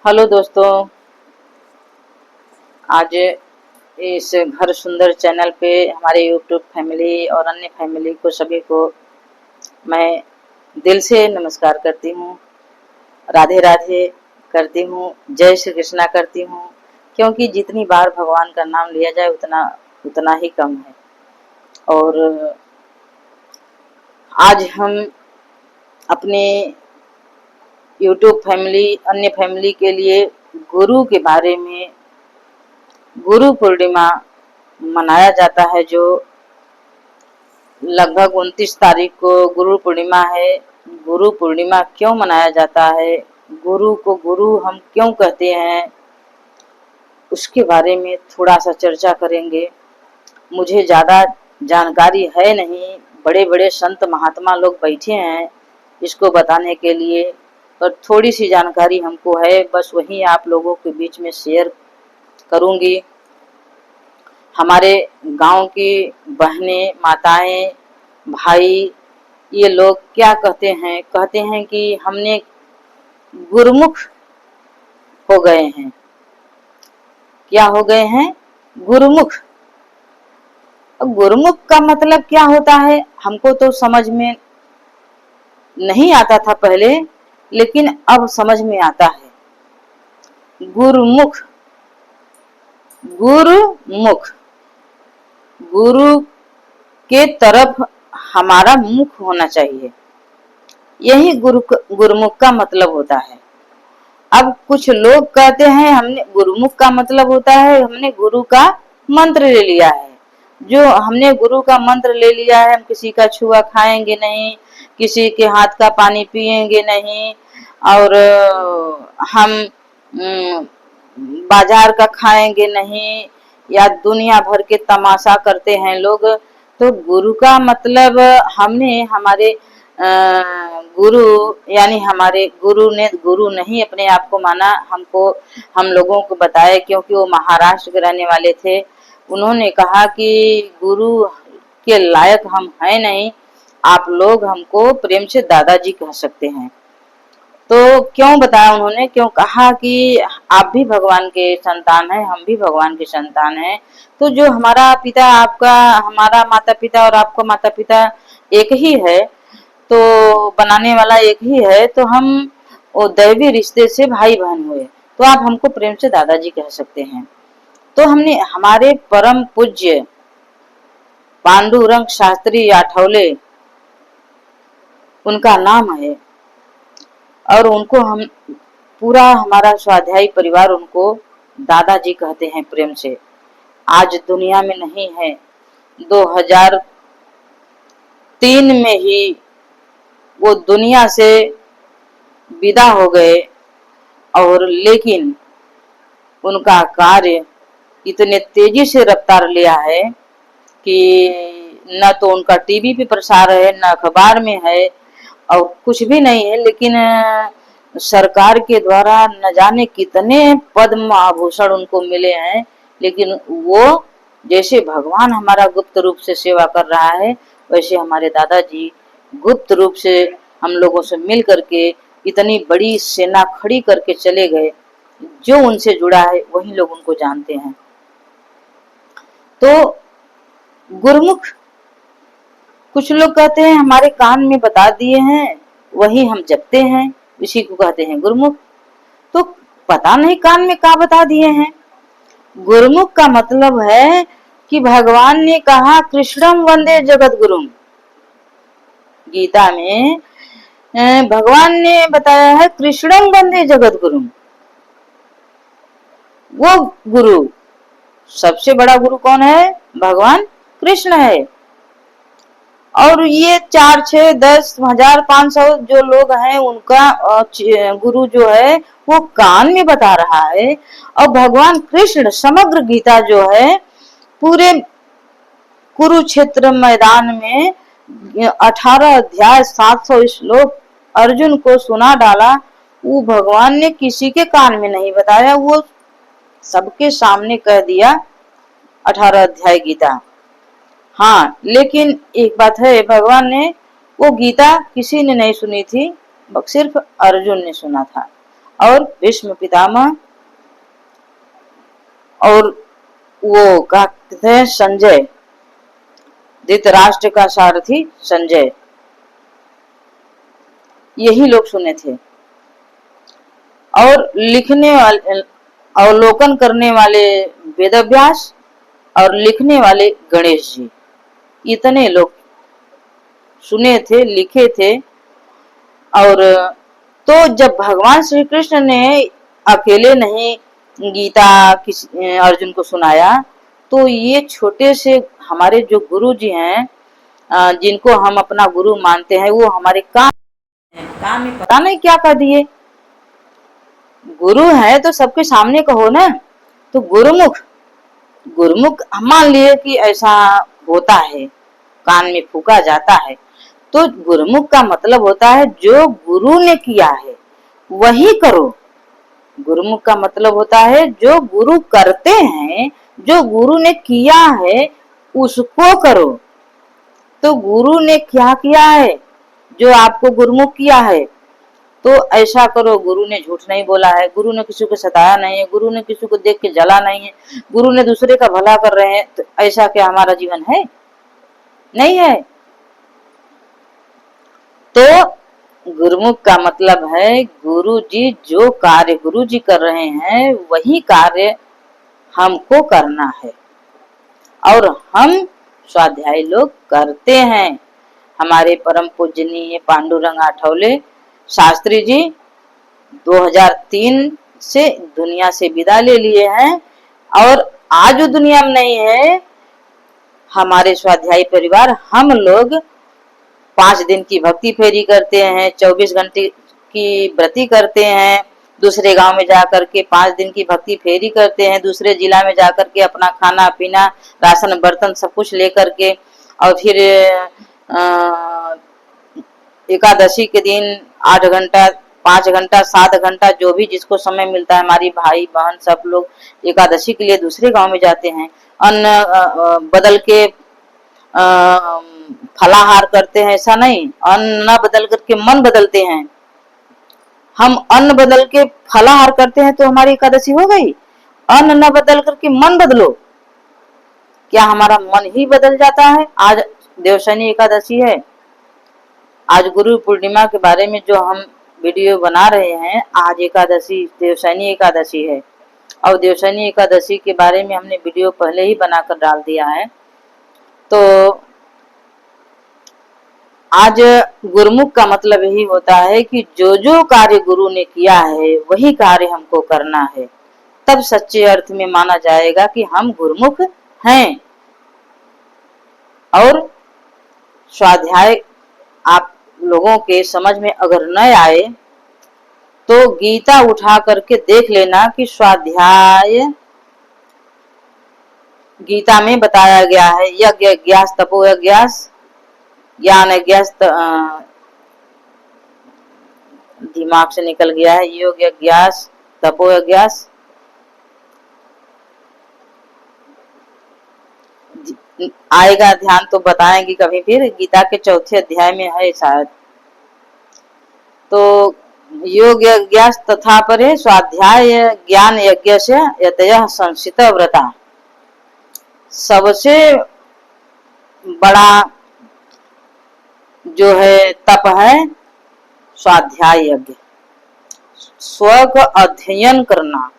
Hello दोस्तों, आज इस घर सुंदर चैनल पे हमारे यूट्यूब फैमिली और अन्य फैमिली को सभी को मैं दिल से नमस्कार करती हूँ। राधे राधे करती हूँ, जय श्री कृष्णा करती हूँ, क्योंकि जितनी बार भगवान का नाम लिया जाए उतना उतना ही कम है। और आज हम अपने यूट्यूब फैमिली अन्य फैमिली के लिए गुरु के बारे में, गुरु पूर्णिमा मनाया जाता है जो लगभग 29 तारीख को गुरु पूर्णिमा है। गुरु पूर्णिमा क्यों मनाया जाता है, गुरु को गुरु हम क्यों कहते हैं, उसके बारे में थोड़ा सा चर्चा करेंगे। मुझे ज़्यादा जानकारी है नहीं, बड़े बड़े संत महात्मा लोग बैठे हैं इसको बताने के लिए, पर थोड़ी सी जानकारी हमको है, बस वही आप लोगों के बीच में शेयर करूंगी। हमारे गांव की बहनें, माताएं, भाई, ये लोग क्या कहते हैं कि हमने गुरुमुख हो गए हैं। क्या हो गए हैं? गुरुमुख। गुरुमुख का मतलब क्या होता है हमको तो समझ में नहीं आता था पहले, लेकिन अब समझ में आता है। गुरुमुख, गुरुमुख, गुरु के तरफ हमारा मुख होना चाहिए, यही गुरुमुख का मतलब होता है। अब कुछ लोग कहते हैं हमने गुरुमुख का मतलब होता है हमने गुरु का मंत्र ले लिया है। जो हमने गुरु का मंत्र ले लिया है, हम किसी का छुआ खाएंगे नहीं, किसी के हाथ का पानी पिएंगे नहीं, और हम बाजार का खाएंगे नहीं, या दुनिया भर के तमाशा करते हैं लोग। तो गुरु का मतलब हमने हमारे गुरु यानी हमारे गुरु ने गुरु नहीं अपने आप को माना, हमको हम लोगों को बताया, क्योंकि वो महाराष्ट्र के रहने वाले थे। उन्होंने कहा कि गुरु के लायक हम हैं नहीं, आप लोग हमको प्रेम से दादाजी कह सकते हैं। तो क्यों बताया उन्होंने, क्यों कहा कि आप भी भगवान के संतान हैं, हम भी भगवान के संतान हैं। तो जो हमारा पिता, आपका, हमारा माता पिता और आपका माता पिता एक ही है, तो बनाने वाला एक ही है, तो हम वो दैवी रिश्ते से भाई बहन हुए, तो आप हमको प्रेम से दादाजी कह सकते हैं। तो हमने हमारे परम पूज्य पांडुरंग शास्त्री आठवले उनका नाम है, और उनको हम पूरा हमारा स्वाध्यायी परिवार उनको दादाजी कहते हैं प्रेम से। आज दुनिया में नहीं है, 2003 में ही वो दुनिया से विदा हो गए, और लेकिन उनका कार्य इतने तेजी से रफ्तार लिया है कि न तो उनका टीवी पे प्रसार है, न अखबार में है, और कुछ भी नहीं है, लेकिन सरकार के द्वारा न जाने कितने पद्म आभूषण उनको मिले हैं। लेकिन वो जैसे भगवान हमारा गुप्त रूप से सेवा कर रहा है, वैसे हमारे दादाजी गुप्त रूप से हम लोगों से मिल करके इतनी बड़ी सेना खड़ी करके चले गए। जो उनसे जुड़ा है वही लोग उनको जानते हैं। तो गुरुमुख, कुछ लोग कहते हैं हमारे कान में बता दिए हैं, वही हम जपते हैं, इसी को कहते हैं गुरुमुख। तो पता नहीं कान में क्या बता दिए हैं। गुरुमुख का मतलब है कि भगवान ने कहा कृष्णम वंदे जगत गुरुम। गीता में भगवान ने बताया है कृष्णम वंदे जगत गुरुम। वो गुरु, सबसे बड़ा गुरु कौन है? भगवान कृष्ण है। और ये 4, 6, 10, 1000, 500 जो लोग हैं, उनका गुरु जो है वो कान में बता रहा है। और भगवान कृष्ण समग्र गीता जो है पूरे कुरुक्षेत्र मैदान में 18 अध्याय 700 श्लोक अर्जुन को सुना डाला। वो भगवान ने किसी के कान में नहीं बताया, वो सबके सामने कह दिया 18 अध्याय गीता। हाँ, लेकिन एक बात है, भगवान ने वो गीता किसी ने नहीं सुनी थी, सिर्फ अर्जुन ने सुना था। और भीष्म पितामह, और वो कहते हैं संजय, धृतराष्ट्र का सारथी संजय, यही लोग सुने थे। और लिखने वाले, अवलोकन करने वाले वेदव्यास, और लिखने वाले गणेश जी, इतने लोग सुने थे, लिखे थे। और तो जब भगवान श्री कृष्ण ने अकेले नहीं गीता अर्जुन को सुनाया, तो ये छोटे से हमारे जो गुरु जी हैं, जिनको हम अपना गुरु मानते हैं, वो हमारे काम में पता नहीं क्या कर दिए। गुरु है तो सबके सामने कहो ना। तो गुरुमुख, गुरुमुख मान लिए कि ऐसा होता है, कान में फूका जाता है। तो गुरुमुख का मतलब होता है जो गुरु ने किया है वही करो। गुरुमुख का मतलब होता है जो गुरु करते हैं, जो गुरु ने किया है उसको करो। तो गुरु ने क्या किया है, जो आपको गुरुमुख किया है, तो ऐसा करो। गुरु ने झूठ नहीं बोला है, गुरु ने किसी को सताया नहीं है, गुरु ने किसी को देख के जला नहीं है, गुरु ने दूसरे का भला कर रहे हैं। तो ऐसा क्या हमारा जीवन है? नहीं है। तो गुरुमुख का मतलब है गुरु जी जो कार्य गुरु जी कर रहे हैं वही कार्य हमको करना है, और हम स्वाध्याय लोग करते हैं। हमारे परम पूजनीय पांडुरंग आठवले शास्त्री जी 2003 से दुनिया से विदा ले लिए हैं, और आज वो दुनिया में नहीं है। हमारे स्वाध्यायी परिवार हम लोग 5 दिन की भक्ति फेरी करते हैं, 24 घंटे की व्रती करते हैं, दूसरे गांव में जाकर के 5 दिन की भक्ति फेरी करते हैं, दूसरे जिला में जाकर के अपना खाना पीना राशन बर्तन सब कुछ लेकर के, और फिर एकादशी के दिन 8 घंटा 5 घंटा 7 घंटा जो भी जिसको समय मिलता है, हमारी भाई बहन सब लोग एकादशी के लिए दूसरे गांव में जाते हैं। अन्न बदल के फलाहार करते हैं, ऐसा नहीं। अन्न न बदल करके मन बदलते हैं। हम अन्न बदल के फलाहार करते हैं तो हमारी एकादशी हो गई। अन्न न बदल करके मन बदलो, क्या हमारा मन ही बदल जाता है? आज देवशनी एकादशी है, आज गुरु पूर्णिमा के बारे में जो हम वीडियो बना रहे हैं, आज एकादशी देवशनी एकादशी है, और देवशनी एकादशी के बारे में हमने वीडियो पहले ही बनाकर डाल दिया है। तो आज गुरुमुख का मतलब यही होता है कि जो जो कार्य गुरु ने किया है वही कार्य हमको करना है, तब सच्चे अर्थ में माना जाएगा कि हम गुरुमुख हैं। और स्वाध्याय आप लोगों के समझ में अगर न आए तो गीता उठा करके देख लेना कि स्वाध्याय गीता में बताया गया है, यज्ञ ज्ञास तपो यज्ञास, ज्ञान यज्ञास, दिमाग से निकल गया है, योग यज्ञास तपो यज्ञास, आएगा ध्यान तो बताएंगे कभी फिर। गीता के 4थे अध्याय में है शायद। तो योग यज्ञ तथा परे स्वाध्याय ज्ञान यज्ञ से यतयः संसित व्रता, सबसे बड़ा जो है तप है स्वाध्याय यज्ञ। स्व का अध्ययन करना,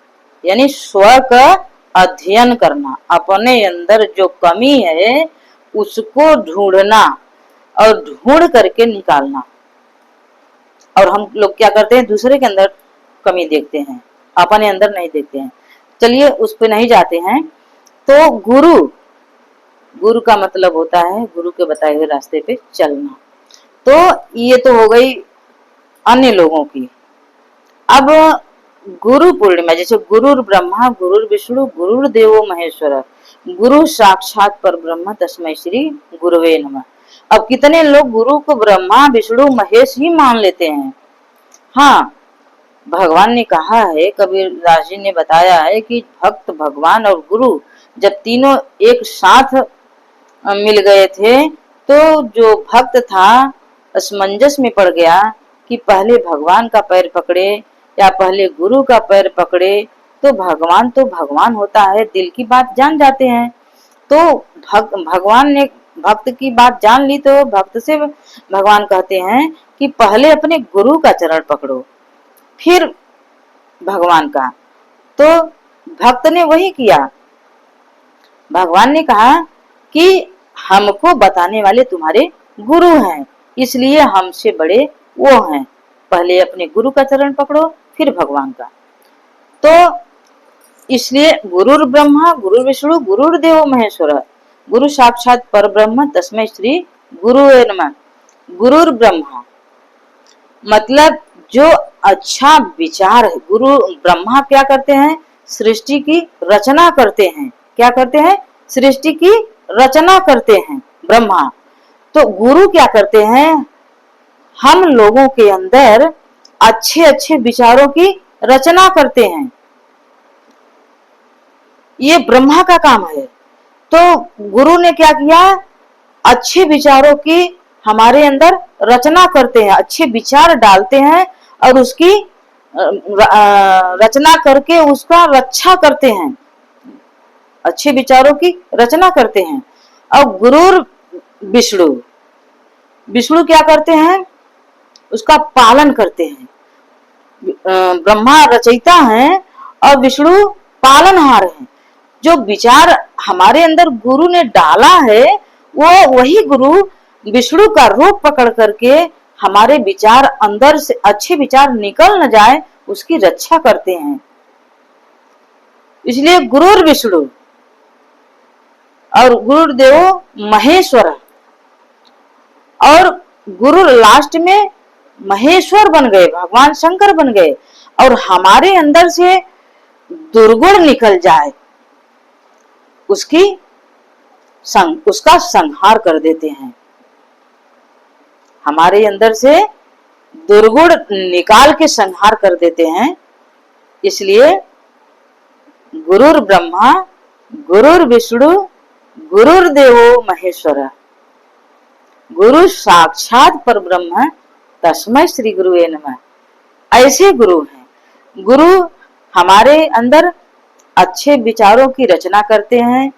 यानी स्व का अध्ययन करना, अपने अंदर जो कमी है उसको ढूंढना और ढूंढ करके निकालना। और हम लोग क्या करते हैं, दूसरे के अंदर कमी देखते हैं, अपने अंदर नहीं देखते हैं। चलिए उस पे नहीं जाते हैं। तो गुरु का मतलब होता है गुरु के बताए हुए रास्ते पे चलना। तो ये तो हो गई अन्य लोगों की। अब गुरु पूर्णिमा, जैसे गुरुर ब्रह्मा गुरुर विष्णु गुरुर देवो महेश्वर, गुरु साक्षात पर ब्रह्म तस्मै श्री गुरुवे नमः। अब कितने लोग गुरु को ब्रह्मा विष्णु महेश ही मान लेते हैं। हाँ, भगवान ने कहा है, कबीरदास जी ने बताया है कि भक्त भगवान और गुरु जब तीनों एक साथ मिल गए थे तो जो भक्त था असमंजस में पड़ गया कि पहले भगवान का पैर पकड़े या पहले गुरु का पैर पकड़े तो भगवान होता है, दिल की बात जान जाते हैं। तो भगवान ने भक्त की बात जान ली तो भक्त से भगवान कहते हैं कि पहले अपने गुरु का चरण पकड़ो फिर भगवान का। तो भक्त ने वही किया। भगवान ने कहा कि हमको बताने वाले तुम्हारे गुरु हैं, इसलिए हमसे बड़े वो हैं। पहले अपने गुरु का चरण पकड़ो फिर भगवान का। तो इसलिए गुरुर ब्रह्मा गुरुर विष्णु गुरुर देवो महेश्वर, गुरु साक्षात पर ब्रह्म तस्मै श्री गुरुवे नमः। गुरुर ब्रह्मा मतलब जो अच्छा विचार है। गुरु ब्रह्मा क्या करते हैं? सृष्टि की रचना करते हैं। क्या करते हैं? सृष्टि की रचना करते हैं ब्रह्मा। तो गुरु क्या करते हैं? हम लोगों के अंदर अच्छे अच्छे विचारों की रचना करते हैं। ये ब्रह्मा का काम है। तो गुरु ने क्या किया? अच्छे विचारों की हमारे अंदर रचना करते हैं, अच्छे विचार डालते हैं और उसकी रचना करके उसका रक्षा करते हैं। अच्छे विचारों की रचना करते हैं। और गुरुर विष्णु, विष्णु क्या करते हैं? उसका पालन करते हैं। ब्रह्मा रचयिता हैं और विष्णु पालनहार हैं। जो विचार हमारे अंदर गुरु ने डाला है वो वही गुरु विष्णु का रूप पकड़ करके हमारे विचार अंदर से अच्छे विचार निकल न जाए उसकी रक्षा करते हैं। इसलिए गुरुर विष्णु और गुरुदेव महेश्वर, और गुरु लास्ट में महेश्वर बन गए, भगवान शंकर बन गए। और हमारे अंदर से दुर्गुण निकल जाए उसका संहार कर देते हैं। हमारे अंदर से दुर्गुण निकाल के संहार कर देते हैं। इसलिए गुरुर ब्रह्मा गुरुर विष्णु गुरुर देवो महेश्वर, गुरु साक्षात पर ब्रह्म तस्मै श्री गुरुवे नमः। ऐसे गुरु हैं। गुरु हमारे अंदर अच्छे विचारों की रचना करते हैं,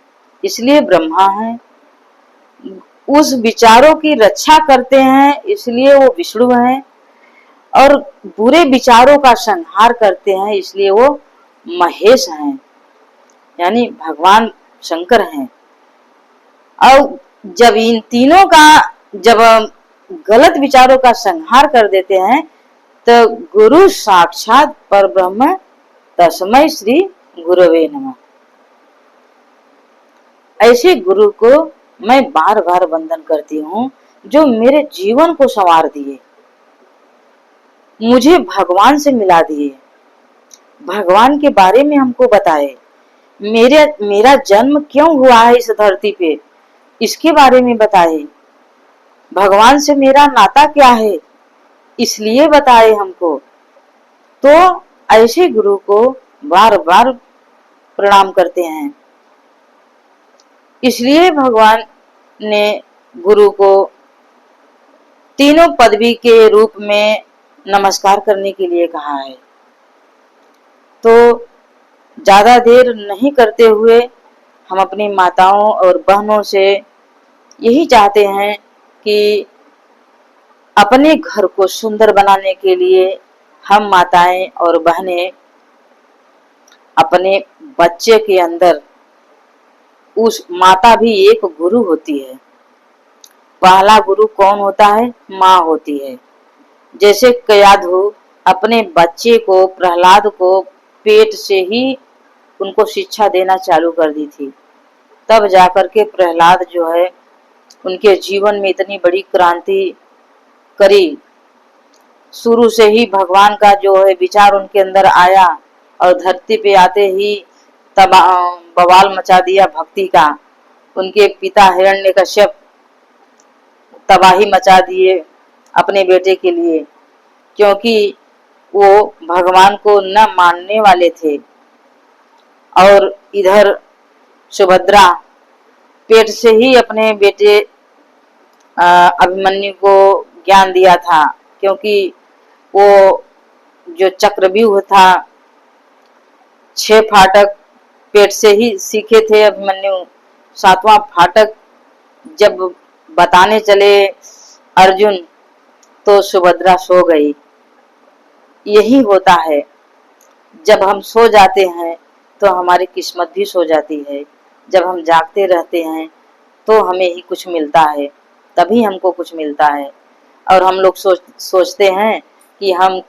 इसलिए ब्रह्मा हैं। उस विचारों की रक्षा करते हैं, इसलिए वो विष्णु हैं। और बुरे विचारों का संहार करते हैं, इसलिए वो महेश हैं, यानी भगवान शंकर हैं। और जब इन तीनों का जब गलत विचारों का संहार कर देते हैं तो गुरु साक्षात पर ब्रह्म तस्मै श्री गुरुवे नमः। ऐसे गुरु को मैं बार बार वंदन करती हूँ जो मेरे जीवन को संवार दिए, मुझे भगवान से मिला दिए, भगवान के बारे में हमको बताए, मेरा जन्म क्यों हुआ है इस धरती पे इसके बारे में बताए, भगवान से मेरा नाता क्या है इसलिए बताए हमको। तो ऐसे गुरु को बार बार प्रणाम करते हैं। इसलिए भगवान ने गुरु को तीनों पदवी के रूप में नमस्कार करने के लिए कहा है। तो ज्यादा देर नहीं करते हुए हम अपनी माताओं और बहनों से यही चाहते हैं कि अपने घर को सुंदर बनाने के लिए हम माताएं और बहनें अपने बच्चे के अंदर, उस माता भी एक गुरु होती है। पहला गुरु कौन होता है? माँ होती है। जैसे कयाधु अपने बच्चे को प्रहलाद को पेट से ही उनको शिक्षा देना चालू कर दी थी, तब जाकर के प्रहलाद जो है उनके जीवन में इतनी बड़ी क्रांति करी। शुरू से ही भगवान का जो है विचार उनके अंदर आया और धरती पे आते ही तब बवाल मचा दिया भक्ति का। उनके पिता हिरण्यकश्यप तबाही मचा दिए अपने बेटे के लिए, क्योंकि वो भगवान को न मानने वाले थे। और इधर सुभद्रा पेट से ही अपने बेटे अभिमन्यु को ज्ञान दिया था, क्योंकि वो जो चक्रव्यूह था, 6 फाटक पेट से ही सीखे थे अभिमन्यु। 7वां फाटक जब बताने चले अर्जुन तो सुभद्रा सो गई। यही होता है, जब हम सो जाते हैं तो हमारी किस्मत भी सो जाती है। जब हम जागते रहते हैं तो हमें ही कुछ मिलता है, तभी हमको कुछ मिलता है। और हम लोग सोचते हैं कि हम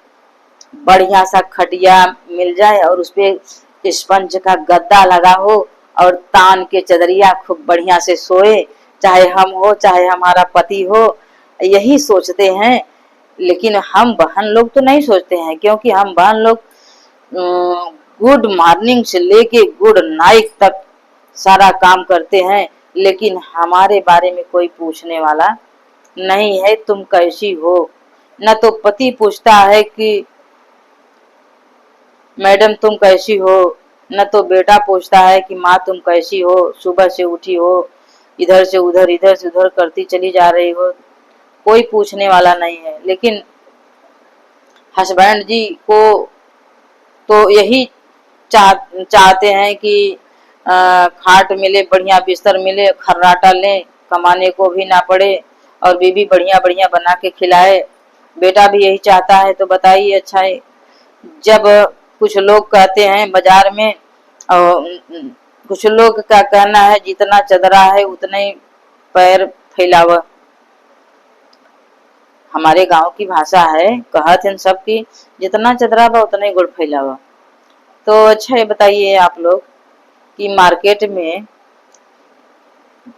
बढ़िया सा खटिया मिल जाए और उस पे स्पंज का गद्दा लगा हो और तान के चदरिया खूब बढ़िया से सोए, चाहे हम हो चाहे हमारा पति हो, यही सोचते हैं। लेकिन हम बहन लोग तो नहीं सोचते हैं, क्योंकि हम बहन लोग गुड मॉर्निंग से लेके गुड नाइट तक सारा काम करते हैं, लेकिन हमारे बारे में कोई पूछने वाला नहीं है तुम कैसी हो। न तो पति पूछता है कि मैडम तुम कैसी हो, न तो बेटा पूछता है कि माँ तुम कैसी हो, सुबह से उठी हो, इधर से उधर करती चली जा रही हो, कोई पूछने वाला नहीं है। लेकिन हस्बैंड जी को तो यही चाहते हैं कि खाट मिले, बढ़िया बिस्तर मिले, खर्राटा लें, कमाने को भी ना पड़े और बीवी बढ़िया बढ़िया बना के खिलाए। बेटा भी यही चाहता है। तो बताइए, अच्छा है जब कुछ लोग कहते हैं बाजार में, और कुछ लोग का कहना है जितना चदरा है उतना ही पैर फैलावा। हमारे गांव की भाषा है, कहत है सबकी जितना चदरा बा उतना ही गुड़ फैलावा। तो अच्छा ये बताइए आप लोग कि मार्केट में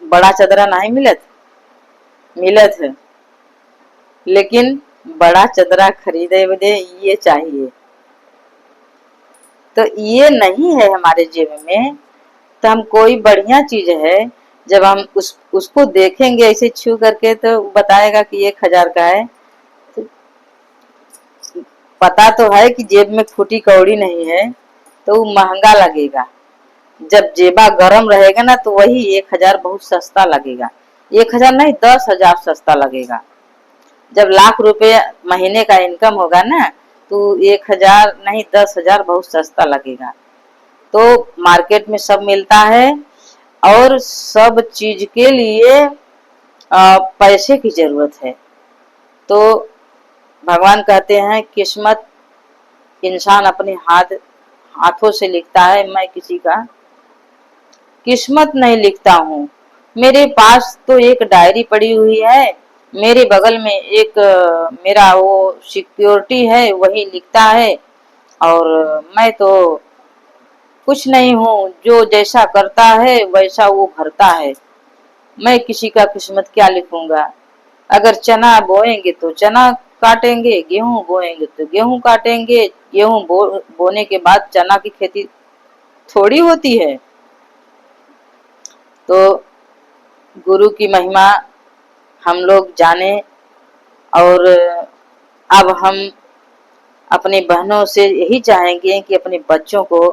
बड़ा चदरा नहीं मिलत है, लेकिन बड़ा चदरा खरीदे बदे ये चाहिए। तो ये नहीं है हमारे जेब में, तो हम कोई बढ़िया चीज है जब हम उसको देखेंगे ऐसे छू करके तो बताएगा कि 1000 का है। तो पता तो है कि जेब में फूटी कौड़ी नहीं है, तो वो महंगा लगेगा। जब जेबा गरम रहेगा ना तो वही 1000 बहुत सस्ता लगेगा। 1000 नहीं, 10,000 सस्ता लगेगा। जब लाख रुपए महीने का इनकम होगा ना तो 1000 नहीं 10,000 बहुत सस्ता लगेगा। तो मार्केट में सब मिलता है और सब चीज के लिए पैसे की जरूरत है। तो भगवान कहते हैं किस्मत इंसान अपने हाथों से लिखता है, मैं किसी का किस्मत नहीं लिखता हूँ। मेरे पास तो एक डायरी पड़ी हुई है, मेरे बगल में एक मेरा वो सिक्योरिटी है, वही लिखता है। और मैं तो कुछ नहीं हूँ, जो जैसा करता है वैसा वो भरता है। मैं किसी का किस्मत क्या लिखूंगा। अगर चना बोएंगे तो चना काटेंगे, गेहूं बोएंगे तो गेहूं काटेंगे। गेहूं बोने के बाद चना की खेती थोड़ी होती है। तो गुरु की महिमा हम लोग जाने, और अब हम अपनी बहनों से यही चाहेंगे कि अपने बच्चों को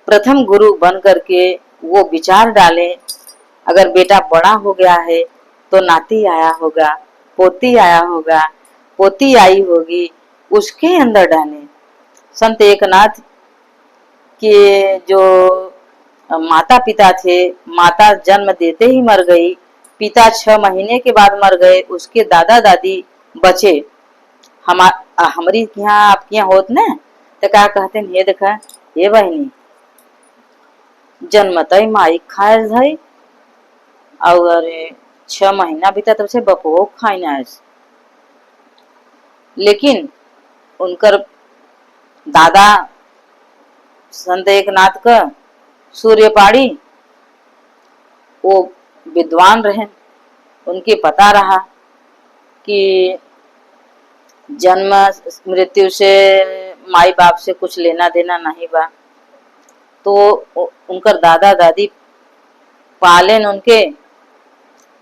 प्रथम गुरु बन करके वो विचार डालें। अगर बेटा बड़ा हो गया है तो नाती आया होगा, पोती आया होगा, पोती आई होगी, उसके अंदर डालें। संत एकनाथ के जो माता पिता थे, माता जन्म देते ही मर गई, पिता 6 महीने के बाद मर गए, उसके दादा दादी बचे। हमारी यहाँ आपके यहाँ होत ना, तो क्या कहते हैं, ये देखा ये बहनी जन्मत ही माई खाए धई और 6 महीना बीता तब से बपो खाई ना। लेकिन उनकर दादा संत एकनाथ का सूर्यपाड़ी वो विद्वान रहे, उनके पता रहा कि जन्म मृत्यु से माई बाप से कुछ लेना देना नहीं बा। तो उनकर दादा दादी पालेन उनके,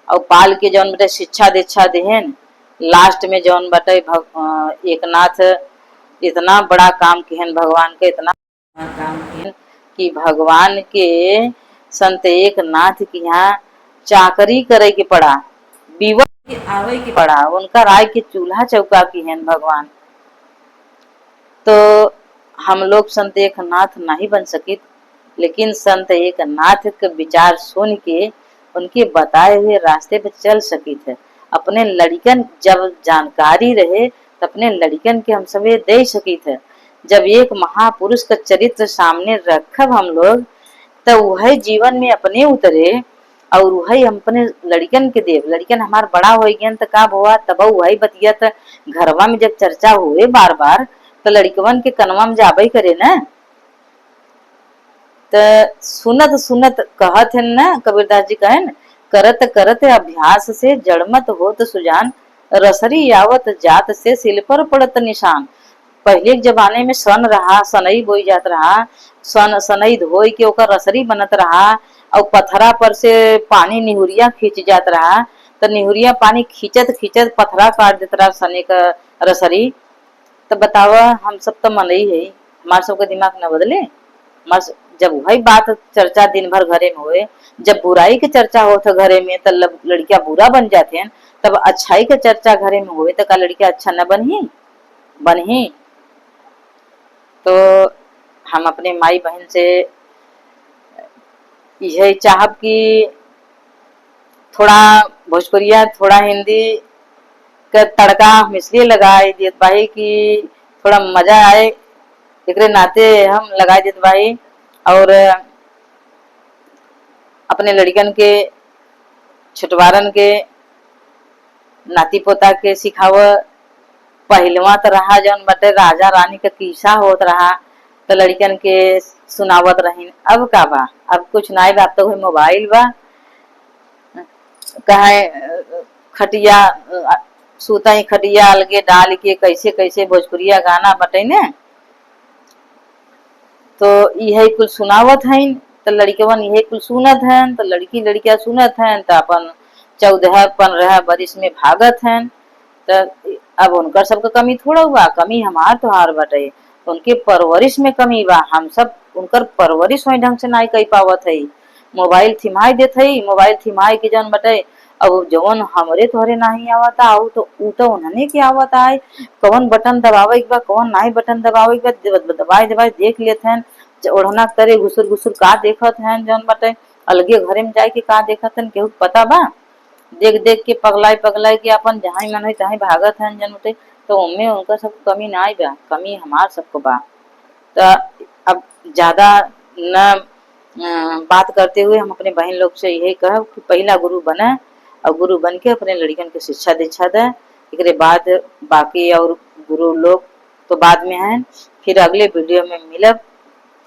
और पाल के जौन बटे शिक्षा दीक्षा देहन। लास्ट में जौन बटे एकनाथ इतना बड़ा काम किहन, भगवान के इतना काम किहन कि भगवान के संत एकनाथ के यहाँ चाकरी करे के पड़ा, बीवा आवे के पड़ा, उनका राय के चूल्हा चौका की हैं भगवान। हम लोग संत एक नाथ नहीं बन सकित, लेकिन संत एक नाथ के विचार सुन के उनके बताए हुए रास्ते पे चल सकित है। अपने लड़कन जब जानकारी रहे तो अपने लड़कन के हम सभी दे सकित है। जब एक महापुरुष का चरित्र सामने रखब हम लोग, तो वही जीवन में अपने उतरे और वही हम अपने लड़कन के देव। लड़कन हमार बड़ा हो गया तो का हुआ, तब वही बतिया त घरवा में जब चर्चा हुए बार बार, तो लड़कवन के कनवा में जाबे करे न। तो सुनत सुनत कहत है न, कबीरदास जी कहे न, करत करत अभ्यास से जड़मत होत सुजान, रसरी यावत जात से सिल पर पड़त निशान। पहले के जमाने में सन रहा, सनई बोई जात रहा, सनई धोई के ओकर रसरी बनत रहा और पथरा पर से पानी निहुरिया खींच जात रहा। तो निहुरिया पानी खींचत खींचत पथरा काट देत रहा सने का रसरी। तो बतावा, हम सब तो मनई है, हमारे सबका दिमाग न बदले। जब वही बात चर्चा दिन भर घरे में हुए, जब बुराई के चर्चा हो तो घरे में तो लड़कियां बुरा बन जाते हैं, तब अच्छाई के चर्चा घरे में हुए तो का लड़कियां अच्छा न बनही। तो हम अपने माई बहन से यही चाहब कि थोड़ा भोजपुरिया थोड़ा हिंदी का तड़का हम इसलिए लगाए देत भाई कि थोड़ा मजा आए, एकरे नाते हम लगाए देत भाई। और अपने लड़कन के छुटवारन के नाती पोता के सिखाव। पहलवा तो रहा जौन बटे राजा रानी का किस्सा होत रहा, तो लड़कन के सुनावत रही। अब का बा, अब कुछ नहीं बा, अब तो मोबाइल बा। कहे खटिया सूता ही खटिया अलगे डाल के कैसे कैसे भोजपुरिया गाना बटे ने, तो यही कुल सुनावत है। तो लड़कवन यही कुल सुनत हैं, तो लड़की लड़कियां सुनत हैं, तो अपन 14-15 बरिस में भागत हैं। तो अब उनका सबका कमी थोड़ा हुआ, कमी हमार तोहार बटे, उनके परवरिश में कमी बा। हम सब उनकर परवरिश वही ढंग से नहीं कर पावत है। मोबाइल थिमाई देत है, मोबाइल थिमाई के जौन बटे, अब जौन हमरे तोहरे नहीं आवता आऊ तो ऊ तो उन्हने के आवत आए। कौन बटन दबावे के बा, कौन नहीं बटन दबावे के बा, दबाई दबाई देख लेते हैं। ओढ़ना करे घुसुर घुसुर का देखत हैं जौन बटे, अलगे घरे में जाए के का देखत हैं केहू पता बा। देख देख के पगलाई पगलाई के अपन जहाँ मन है तहाँ भागत हैं जन बटे। तो उनमें उनका सब कमी ना आई बा, कमी हमार सबको बा। तो अब ज्यादा न बात करते हुए हम अपने बहन लोग से यही कहब कि पहला गुरु बने और गुरु बन के अपने लड़कन के शिक्षा दीक्षा दे। एक बाद बाकी और गुरु लोग तो बाद में हैं। फिर अगले वीडियो में मिलब,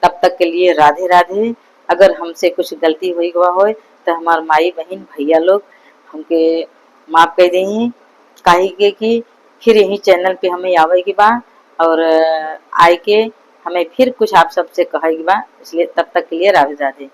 तब तक के लिए राधे राधे। अगर हमसे कुछ गलती हुई हुआ हो तो हमार माई बहन भैया लोग हमके माफ कर दी। काहे के कि फिर यही चैनल पे हमें आवे के बा और आए के हमें फिर कुछ आप सबसे कहे के बा, इसलिए तब तक के लिए राधे राधे।